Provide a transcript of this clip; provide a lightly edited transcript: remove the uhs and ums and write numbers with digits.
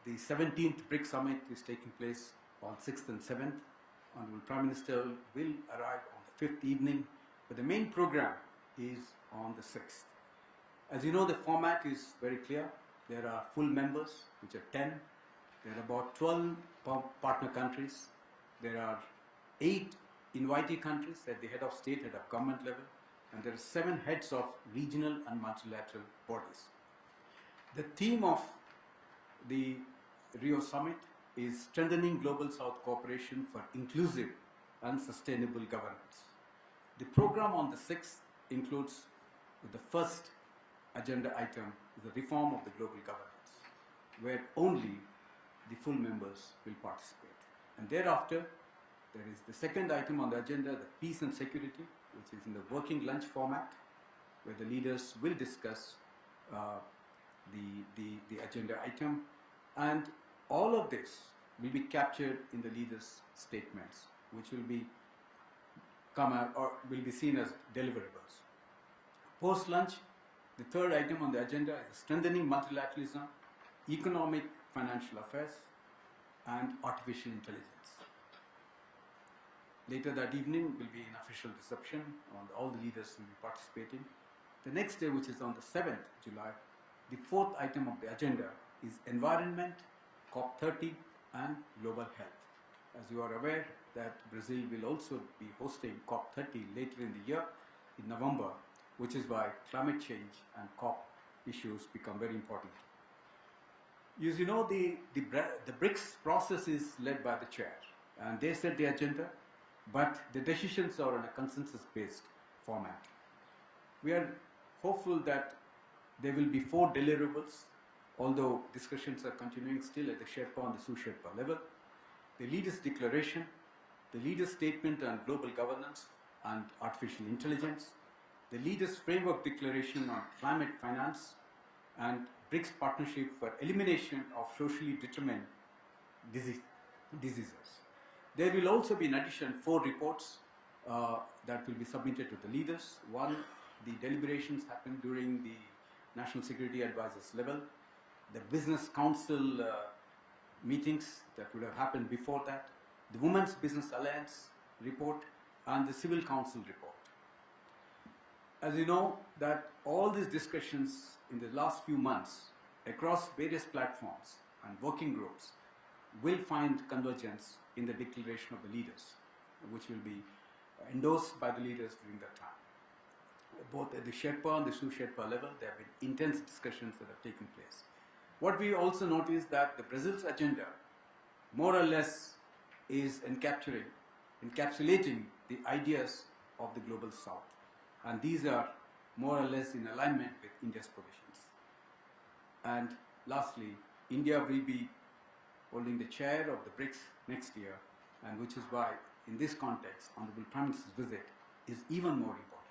The 17th BRICS Summit is taking place on 6th and 7th. Honorable Prime Minister will arrive on the 5th evening, but the main program is on the 6th. As you know, the format is very clear. There are full members, which are 10. There are about 12 partner countries. There are 8 invitee countries at the head of state, head of government level, and there are 7 heads of regional and multilateral bodies. The theme of the Rio Summit is strengthening global South cooperation for inclusive and sustainable governance. The program on the 6th includes the first agenda item, the reform of the global governance, where only the full members will participate. And thereafter, there is the second item on the agenda, the peace and security, which is in the working lunch format, where the leaders will discuss the agenda item, and all of this will be captured in the leaders' statements, which will be seen as deliverables. Post lunch, the third item on the agenda is strengthening multilateralism, economic financial affairs, and artificial intelligence. Later that evening will be an official reception, and all the leaders will be participating. The next day, which is on the 7th July, the fourth item of the agenda is environment, COP30, and global health. As you are aware that Brazil will also be hosting COP30 later in the year, in November, which is why climate change and COP issues become very important. As you know, the BRICS process is led by the chair, and they set the agenda, but the decisions are on a consensus-based format. We are hopeful that there will be 4 deliverables, although discussions are continuing still at the Sherpa and the sous-Sherpa level. The leaders' declaration, the leaders' statement on global governance and artificial intelligence, the leaders' framework declaration on climate finance, and BRICS partnership for elimination of socially determined diseases. There will also be, in addition, 4 reports that will be submitted to the leaders. One, the deliberations happen during the National Security Advisors level. The Business Council meetings that would have happened before that, the Women's Business Alliance report, and the Civil Council report. As you know, that all these discussions in the last few months across various platforms and working groups will find convergence in the declaration of the leaders, which will be endorsed by the leaders during that time. Both at the Sherpa and the sous-Sherpa level, there have been intense discussions that have taken place. What we also notice that the Brazil's agenda more or less is encapsulating the ideas of the global South, and these are more or less in alignment with India's positions. And lastly, India will be holding the chair of the BRICS next year, and which is why in this context, Honorable Prime Minister's visit is even more important.